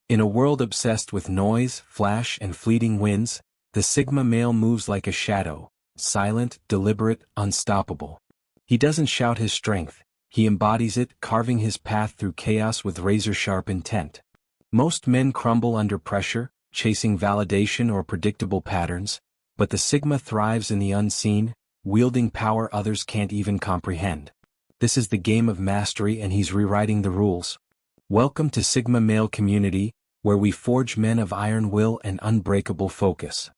In a world obsessed with noise, flash, and fleeting winds, the Sigma male moves like a shadow, silent, deliberate, unstoppable. He doesn't shout his strength, he embodies it, carving his path through chaos with razor-sharp intent. Most men crumble under pressure, chasing validation or predictable patterns, but the Sigma thrives in the unseen, wielding power others can't even comprehend. This is the game of mastery, and he's rewriting the rules. Welcome to Sigma Male Community, where we forge men of iron will and unbreakable focus.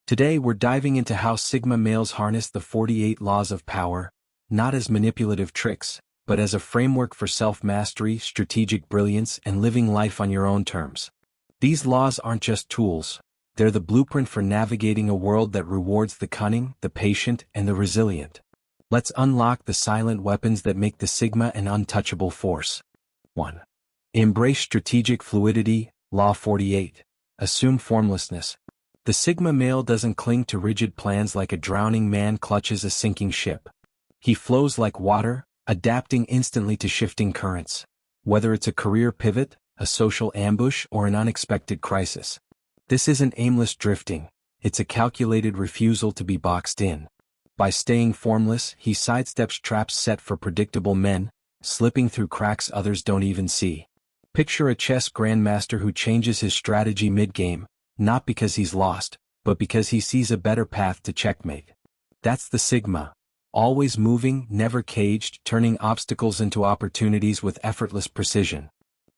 Today we're diving into how Sigma males harness the 48 laws of power, not as manipulative tricks, but as a framework for self-mastery, strategic brilliance, and living life on your own terms. These laws aren't just tools, they're the blueprint for navigating a world that rewards the cunning, the patient, and the resilient. Let's unlock the silent weapons that make the Sigma an untouchable force. 1. Embrace strategic fluidity. Law 48. Assume formlessness. The Sigma male doesn't cling to rigid plans like a drowning man clutches a sinking ship. He flows like water, adapting instantly to shifting currents, whether it's a career pivot, a social ambush, or an unexpected crisis. This isn't aimless drifting, it's a calculated refusal to be boxed in. By staying formless, he sidesteps traps set for predictable men, slipping through cracks others don't even see. Picture a chess grandmaster who changes his strategy mid-game, not because he's lost, but because he sees a better path to checkmate. That's the Sigma. Always moving, never caged, turning obstacles into opportunities with effortless precision.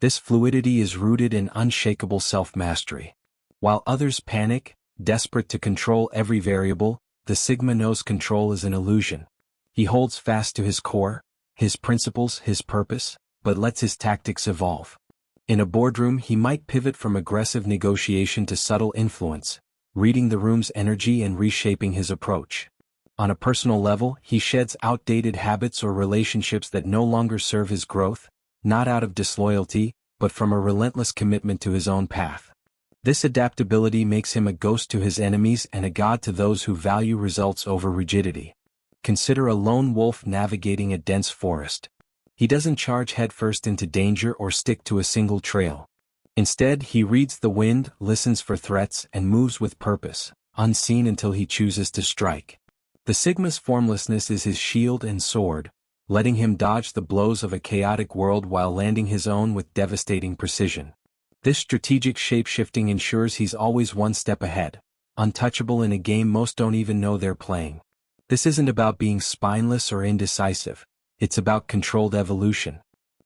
This fluidity is rooted in unshakable self-mastery. While others panic, desperate to control every variable, the Sigma knows control is an illusion. He holds fast to his core, his principles, his purpose, but lets his tactics evolve. In a boardroom, he might pivot from aggressive negotiation to subtle influence, reading the room's energy and reshaping his approach. On a personal level, he sheds outdated habits or relationships that no longer serve his growth, not out of disloyalty, but from a relentless commitment to his own path. This adaptability makes him a ghost to his enemies and a god to those who value results over rigidity. Consider a lone wolf navigating a dense forest. He doesn't charge headfirst into danger or stick to a single trail. Instead, he reads the wind, listens for threats, and moves with purpose, unseen until he chooses to strike. The Sigma's formlessness is his shield and sword, letting him dodge the blows of a chaotic world while landing his own with devastating precision. This strategic shape-shifting ensures he's always one step ahead, untouchable in a game most don't even know they're playing. This isn't about being spineless or indecisive, it's about controlled evolution.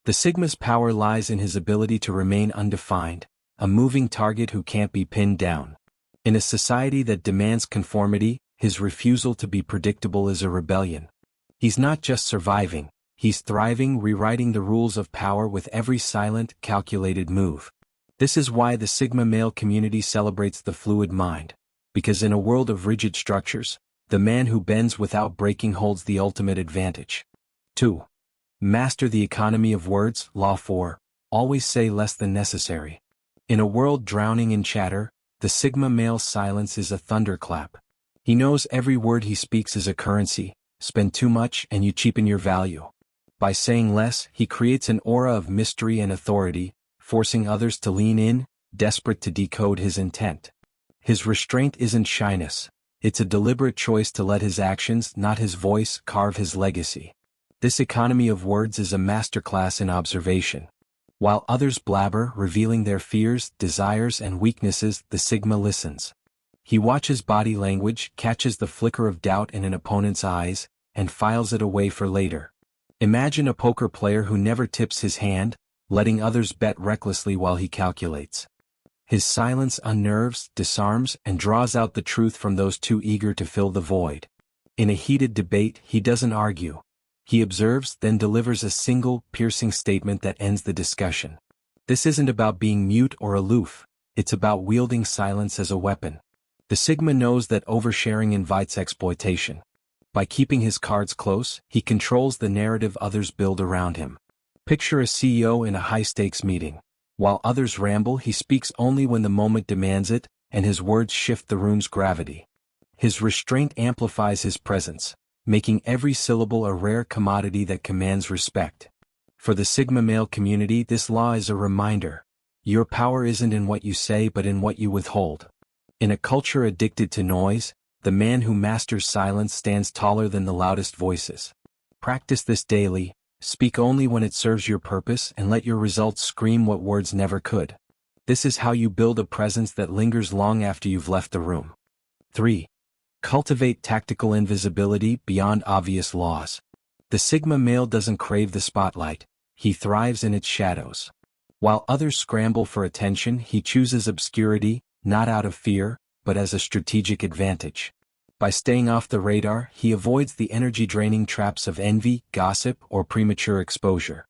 The Sigma's power lies in his ability to remain undefined, a moving target who can't be pinned down. In a society that demands conformity, his refusal to be predictable is a rebellion. He's not just surviving, he's thriving, rewriting the rules of power with every silent, calculated move. This is why the Sigma male community celebrates the fluid mind, because in a world of rigid structures, the man who bends without breaking holds the ultimate advantage. 2. Master the economy of words. Law 4. Always say less than necessary. In a world drowning in chatter, the Sigma male's silence is a thunderclap. He knows every word he speaks is a currency. Spend too much and you cheapen your value. By saying less, he creates an aura of mystery and authority, forcing others to lean in, desperate to decode his intent. His restraint isn't shyness, it's a deliberate choice to let his actions, not his voice, carve his legacy. This economy of words is a masterclass in observation. While others blabber, revealing their fears, desires, and weaknesses, the Sigma listens. He watches body language, catches the flicker of doubt in an opponent's eyes, and files it away for later. Imagine a poker player who never tips his hand, letting others bet recklessly while he calculates. His silence unnerves, disarms, and draws out the truth from those too eager to fill the void. In a heated debate, he doesn't argue. He observes, then delivers a single, piercing statement that ends the discussion. This isn't about being mute or aloof, it's about wielding silence as a weapon. The Sigma knows that oversharing invites exploitation. By keeping his cards close, he controls the narrative others build around him. Picture a CEO in a high-stakes meeting. While others ramble, he speaks only when the moment demands it, and his words shift the room's gravity. His restraint amplifies his presence, making every syllable a rare commodity that commands respect. For the Sigma male community, this law is a reminder. Your power isn't in what you say but in what you withhold. In a culture addicted to noise, the man who masters silence stands taller than the loudest voices. Practice this daily, speak only when it serves your purpose and let your results scream what words never could. This is how you build a presence that lingers long after you've left the room. 3. Cultivate tactical invisibility beyond obvious laws. The Sigma male doesn't crave the spotlight, he thrives in its shadows. While others scramble for attention, he chooses obscurity, not out of fear, but as a strategic advantage. By staying off the radar, he avoids the energy-draining traps of envy, gossip, or premature exposure.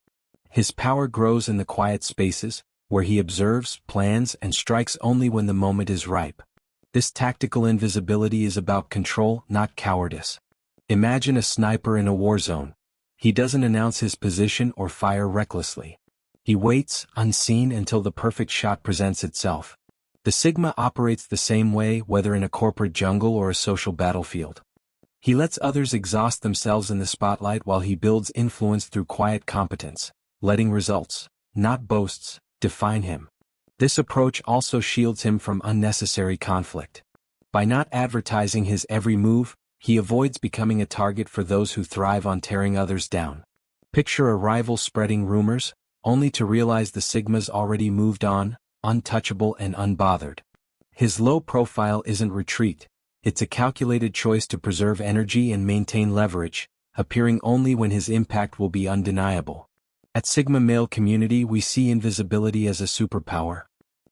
His power grows in the quiet spaces, where he observes, plans, and strikes only when the moment is ripe. This tactical invisibility is about control, not cowardice. Imagine a sniper in a war zone. He doesn't announce his position or fire recklessly. He waits, unseen, until the perfect shot presents itself. The Sigma operates the same way, whether in a corporate jungle or a social battlefield. He lets others exhaust themselves in the spotlight while he builds influence through quiet competence, letting results, not boasts, define him. This approach also shields him from unnecessary conflict. By not advertising his every move, he avoids becoming a target for those who thrive on tearing others down. Picture a rival spreading rumors, only to realize the Sigma's already moved on, untouchable and unbothered. His low profile isn't retreat, it's a calculated choice to preserve energy and maintain leverage, appearing only when his impact will be undeniable. At Sigma Male Community we see invisibility as a superpower.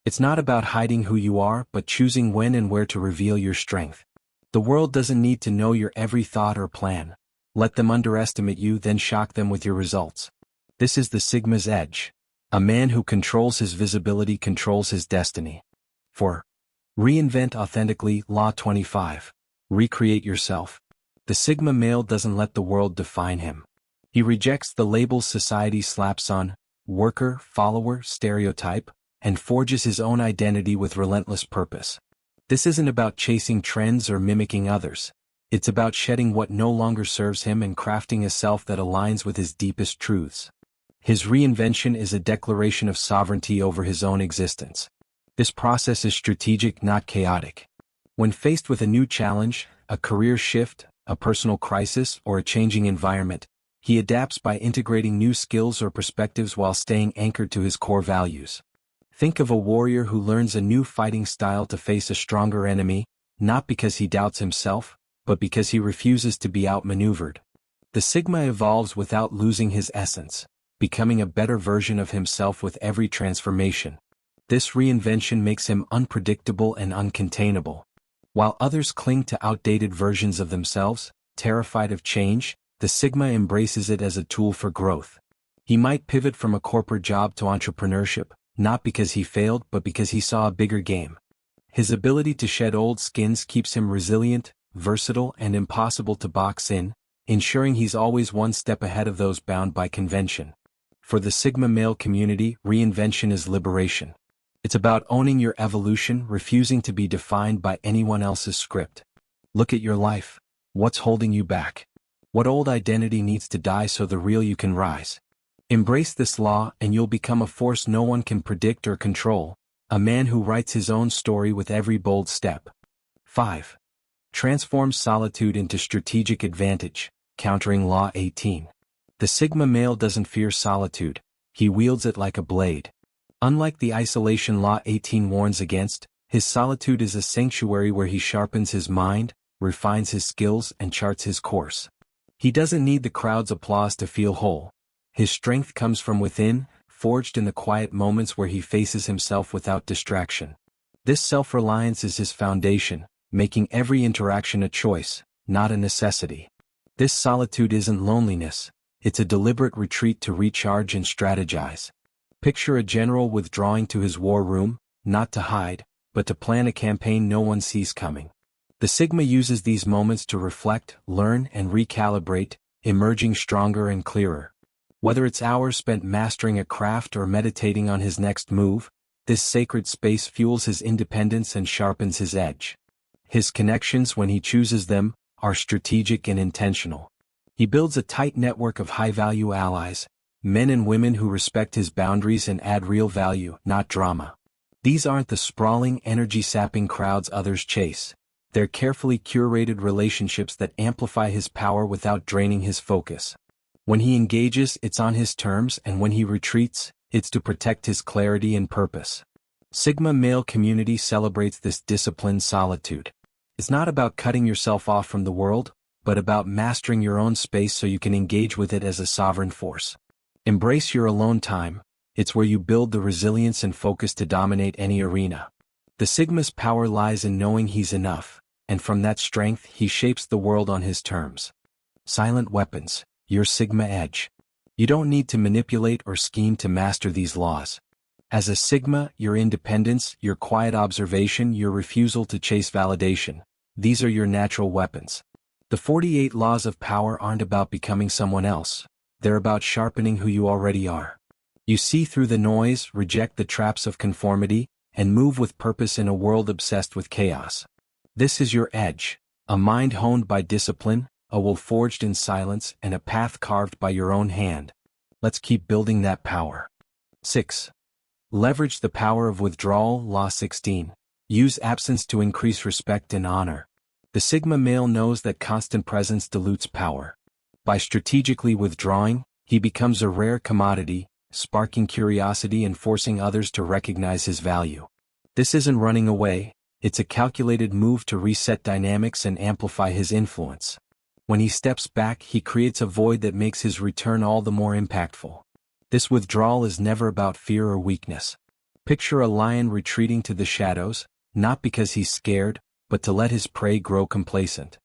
It's not about hiding who you are but choosing when and where to reveal your strength. The world doesn't need to know your every thought or plan. Let them underestimate you, then shock them with your results. This is the Sigma's edge. A man who controls his visibility controls his destiny. 4. Reinvent authentically. Law 25. Recreate yourself. The Sigma male doesn't let the world define him. He rejects the labels society slaps on, worker, follower, stereotype, and forges his own identity with relentless purpose. This isn't about chasing trends or mimicking others. It's about shedding what no longer serves him and crafting a self that aligns with his deepest truths. His reinvention is a declaration of sovereignty over his own existence. This process is strategic, not chaotic. When faced with a new challenge, a career shift, a personal crisis, or a changing environment, he adapts by integrating new skills or perspectives while staying anchored to his core values. Think of a warrior who learns a new fighting style to face a stronger enemy, not because he doubts himself, but because he refuses to be outmaneuvered. The Sigma evolves without losing his essence, becoming a better version of himself with every transformation. This reinvention makes him unpredictable and uncontainable. While others cling to outdated versions of themselves, terrified of change, the Sigma embraces it as a tool for growth. He might pivot from a corporate job to entrepreneurship, not because he failed but because he saw a bigger game. His ability to shed old skins keeps him resilient, versatile, and impossible to box in, ensuring he's always one step ahead of those bound by convention. For the Sigma male community, reinvention is liberation. It's about owning your evolution, refusing to be defined by anyone else's script. Look at your life. What's holding you back? What old identity needs to die so the real you can rise? Embrace this law and you'll become a force no one can predict or control, a man who writes his own story with every bold step. 5. Transform solitude into strategic advantage, countering Law 18. The Sigma male doesn't fear solitude, he wields it like a blade. Unlike the isolation Law 18 warns against, his solitude is a sanctuary where he sharpens his mind, refines his skills, and charts his course. He doesn't need the crowd's applause to feel whole. His strength comes from within, forged in the quiet moments where he faces himself without distraction. This self-reliance is his foundation, making every interaction a choice, not a necessity. This solitude isn't loneliness, it's a deliberate retreat to recharge and strategize. Picture a general withdrawing to his war room, not to hide, but to plan a campaign no one sees coming. The Sigma uses these moments to reflect, learn, and recalibrate, emerging stronger and clearer. Whether it's hours spent mastering a craft or meditating on his next move, this sacred space fuels his independence and sharpens his edge. His connections, when he chooses them, are strategic and intentional. He builds a tight network of high-value allies, men and women who respect his boundaries and add real value, not drama. These aren't the sprawling, energy-sapping crowds others chase. They're carefully curated relationships that amplify his power without draining his focus. When he engages, it's on his terms, and when he retreats, it's to protect his clarity and purpose. Sigma male community celebrates this disciplined solitude. It's not about cutting yourself off from the world, but about mastering your own space so you can engage with it as a sovereign force. Embrace your alone time. It's where you build the resilience and focus to dominate any arena. The Sigma's power lies in knowing he's enough, and from that strength he shapes the world on his terms. Silent weapons, your Sigma edge. You don't need to manipulate or scheme to master these laws. As a Sigma, your independence, your quiet observation, your refusal to chase validation, these are your natural weapons. The 48 laws of power aren't about becoming someone else. They're about sharpening who you already are. You see through the noise, reject the traps of conformity, and move with purpose in a world obsessed with chaos. This is your edge, a mind honed by discipline, a will forged in silence, and a path carved by your own hand. Let's keep building that power. 6. Leverage the power of withdrawal. Law 16. Use absence to increase respect and honor. The Sigma male knows that constant presence dilutes power. By strategically withdrawing, he becomes a rare commodity, sparking curiosity and forcing others to recognize his value. This isn't running away, it's a calculated move to reset dynamics and amplify his influence. When he steps back, he creates a void that makes his return all the more impactful. This withdrawal is never about fear or weakness. Picture a lion retreating to the shadows, not because he's scared, but to let his prey grow complacent.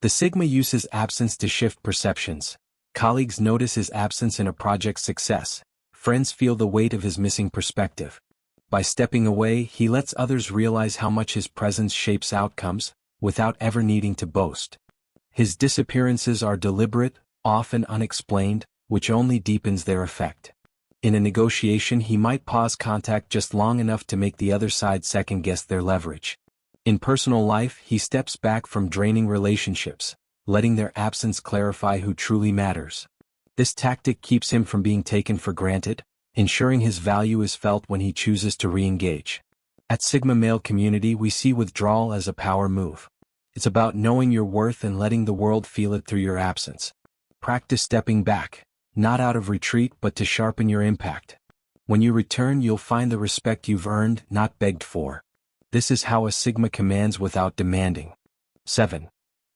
The Sigma uses absence to shift perceptions. Colleagues notice his absence in a project's success. Friends feel the weight of his missing perspective. By stepping away, he lets others realize how much his presence shapes outcomes, without ever needing to boast. His disappearances are deliberate, often unexplained, which only deepens their effect. In a negotiation, he might pause contact just long enough to make the other side second-guess their leverage. In personal life, he steps back from draining relationships, letting their absence clarify who truly matters. This tactic keeps him from being taken for granted, ensuring his value is felt when he chooses to re-engage. At Sigma Male Community, we see withdrawal as a power move. It's about knowing your worth and letting the world feel it through your absence. Practice stepping back, not out of retreat but to sharpen your impact. When you return, you'll find the respect you've earned, not begged for. This is how a Sigma commands without demanding. 7.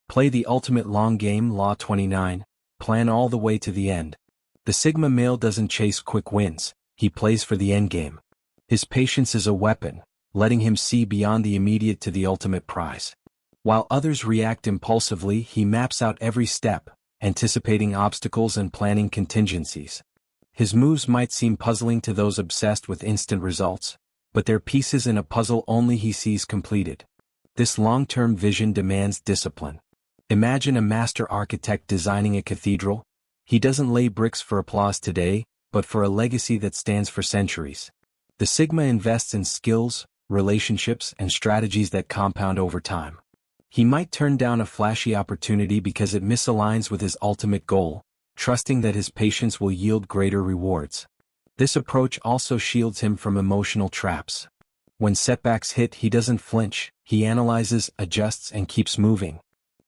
Play the ultimate long game. Law 29. Plan all the way to the end. The Sigma male doesn't chase quick wins, he plays for the end game. His patience is a weapon, letting him see beyond the immediate to the ultimate prize. While others react impulsively, he maps out every step, anticipating obstacles and planning contingencies. His moves might seem puzzling to those obsessed with instant results, but they're pieces in a puzzle only he sees completed. This long-term vision demands discipline. Imagine a master architect designing a cathedral. He doesn't lay bricks for applause today, but for a legacy that stands for centuries. The Sigma invests in skills, relationships, and strategies that compound over time. He might turn down a flashy opportunity because it misaligns with his ultimate goal, trusting that his patience will yield greater rewards. This approach also shields him from emotional traps. When setbacks hit, he doesn't flinch, he analyzes, adjusts, and keeps moving.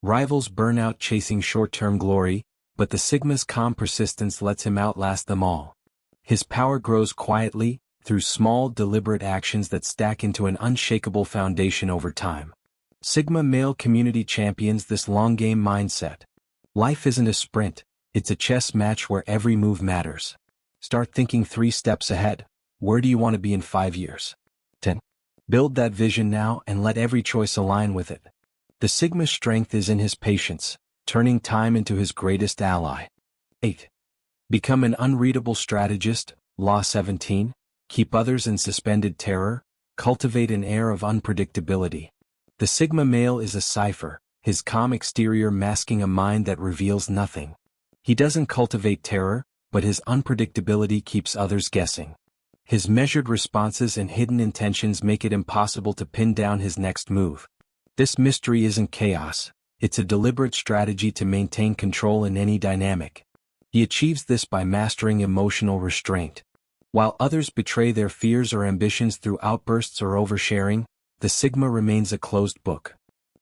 Rivals burn out chasing short-term glory, but the Sigma's calm persistence lets him outlast them all. His power grows quietly, through small, deliberate actions that stack into an unshakable foundation over time. Sigma Male Community champions this long-game mindset. Life isn't a sprint, it's a chess match where every move matters. Start thinking 3 steps ahead. Where do you want to be in 5 years? 10. Build that vision now and let every choice align with it. The Sigma's strength is in his patience, turning time into his greatest ally. 8. Become an unreadable strategist. Law 17. Keep others in suspended terror. Cultivate an air of unpredictability. The Sigma male is a cipher, his calm exterior masking a mind that reveals nothing. He doesn't cultivate terror, but his unpredictability keeps others guessing. His measured responses and hidden intentions make it impossible to pin down his next move. This mystery isn't chaos, it's a deliberate strategy to maintain control in any dynamic. He achieves this by mastering emotional restraint. While others betray their fears or ambitions through outbursts or oversharing, the Sigma remains a closed book.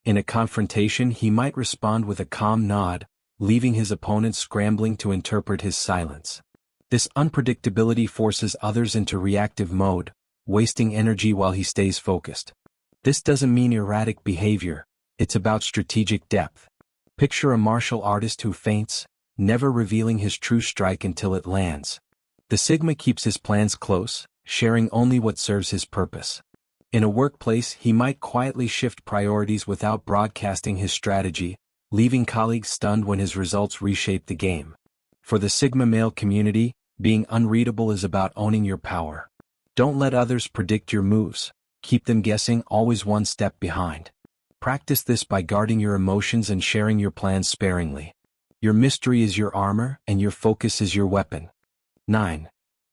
In a confrontation, he might respond with a calm nod, leaving his opponents scrambling to interpret his silence. This unpredictability forces others into reactive mode, wasting energy while he stays focused. This doesn't mean erratic behavior, it's about strategic depth. Picture a martial artist who feints, never revealing his true strike until it lands. The Sigma keeps his plans close, sharing only what serves his purpose. In a workplace, he might quietly shift priorities without broadcasting his strategy, leaving colleagues stunned when his results reshape the game. For the Sigma male community, being unreadable is about owning your power. Don't let others predict your moves. Keep them guessing, always one step behind. Practice this by guarding your emotions and sharing your plans sparingly. Your mystery is your armor, and your focus is your weapon. 9.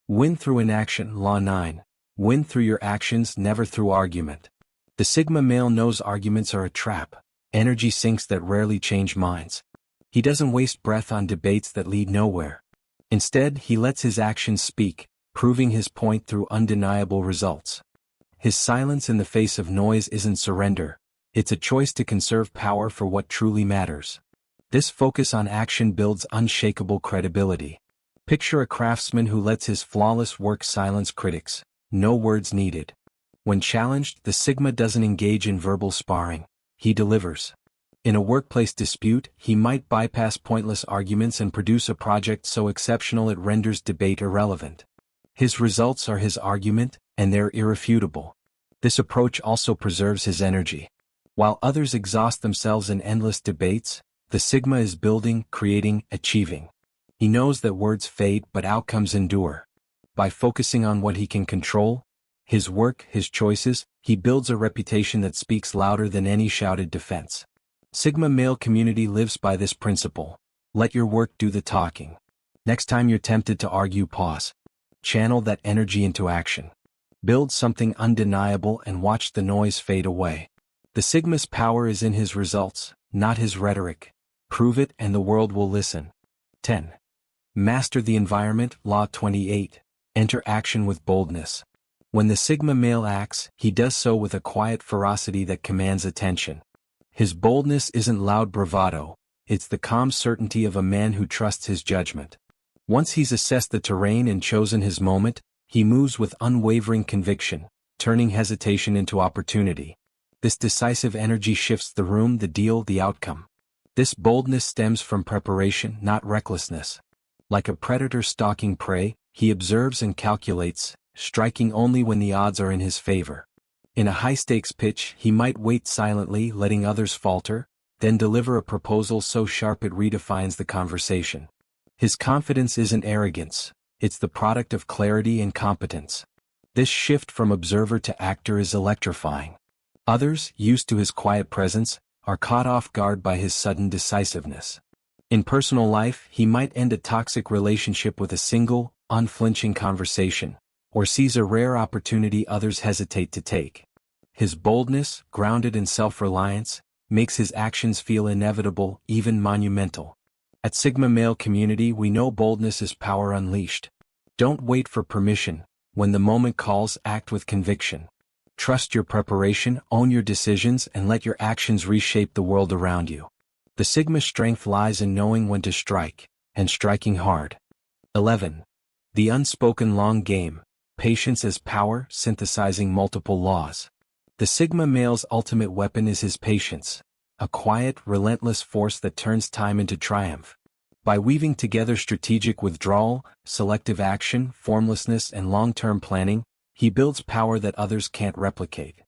Win through inaction. Law 9. Win through your actions, never through argument. The Sigma male knows arguments are a trap, energy sinks that rarely change minds. He doesn't waste breath on debates that lead nowhere. Instead, he lets his actions speak, proving his point through undeniable results. His silence in the face of noise isn't surrender, it's a choice to conserve power for what truly matters. This focus on action builds unshakable credibility. Picture a craftsman who lets his flawless work silence critics, no words needed. When challenged, the Sigma doesn't engage in verbal sparring, he delivers. In a workplace dispute, he might bypass pointless arguments and produce a project so exceptional it renders debate irrelevant. His results are his argument, and they're irrefutable. This approach also preserves his energy. While others exhaust themselves in endless debates, the Sigma is building, creating, achieving. He knows that words fade but outcomes endure. By focusing on what he can control, his work, his choices, he builds a reputation that speaks louder than any shouted defense. Sigma male community lives by this principle. Let your work do the talking. Next time you're tempted to argue, pause. Channel that energy into action. Build something undeniable and watch the noise fade away. The Sigma's power is in his results, not his rhetoric. Prove it and the world will listen. 10. Master the environment. Law 28. Enter action with boldness. When the Sigma male acts, he does so with a quiet ferocity that commands attention. His boldness isn't loud bravado, it's the calm certainty of a man who trusts his judgment. Once he's assessed the terrain and chosen his moment, he moves with unwavering conviction, turning hesitation into opportunity. This decisive energy shifts the room, the deal, the outcome. This boldness stems from preparation, not recklessness. Like a predator stalking prey, he observes and calculates, striking only when the odds are in his favor. In a high-stakes pitch, he might wait silently, letting others falter, then deliver a proposal so sharp it redefines the conversation. His confidence isn't arrogance, it's the product of clarity and competence. This shift from observer to actor is electrifying. Others, used to his quiet presence, are caught off guard by his sudden decisiveness. In personal life, he might end a toxic relationship with a single, unflinching conversation, or seize a rare opportunity others hesitate to take. His boldness, grounded in self-reliance, makes his actions feel inevitable, even monumental. At Sigma Male Community, we know boldness is power unleashed. Don't wait for permission. When the moment calls, act with conviction. Trust your preparation, own your decisions, and let your actions reshape the world around you. The Sigma strength lies in knowing when to strike, and striking hard. 11. The unspoken long game. Patience as power, synthesizing multiple laws. The Sigma male's ultimate weapon is his patience, a quiet, relentless force that turns time into triumph. By weaving together strategic withdrawal, selective action, formlessness, and long-term planning, he builds power that others can't replicate.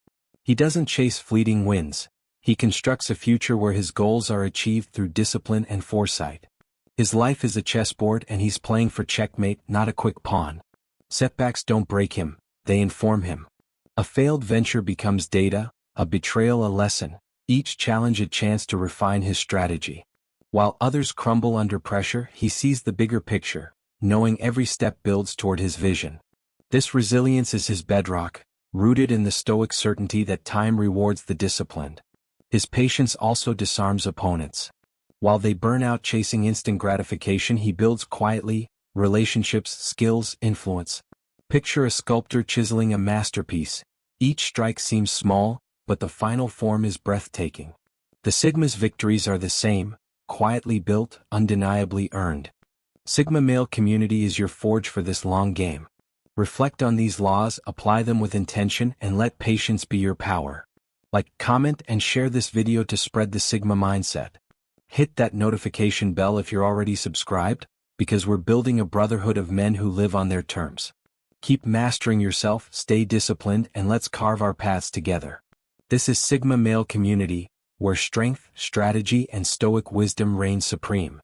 He doesn't chase fleeting wins. He constructs a future where his goals are achieved through discipline and foresight. His life is a chessboard and he's playing for checkmate, not a quick pawn. Setbacks don't break him, they inform him. A failed venture becomes data, a betrayal a lesson, each challenge a chance to refine his strategy. While others crumble under pressure, he sees the bigger picture, knowing every step builds toward his vision. This resilience is his bedrock, rooted in the stoic certainty that time rewards the disciplined. His patience also disarms opponents. While they burn out chasing instant gratification, he builds quietly: relationships, skills, influence. Picture a sculptor chiseling a masterpiece. Each strike seems small, but the final form is breathtaking. The Sigma's victories are the same: quietly built, undeniably earned. Sigma male community is your forge for this long game. Reflect on these laws, apply them with intention, and let patience be your power. Like, comment, and share this video to spread the Sigma mindset. Hit that notification bell if you're already subscribed, because we're building a brotherhood of men who live on their terms. Keep mastering yourself, stay disciplined, and let's carve our paths together. This is Sigma Male Community, where strength, strategy, and stoic wisdom reign supreme.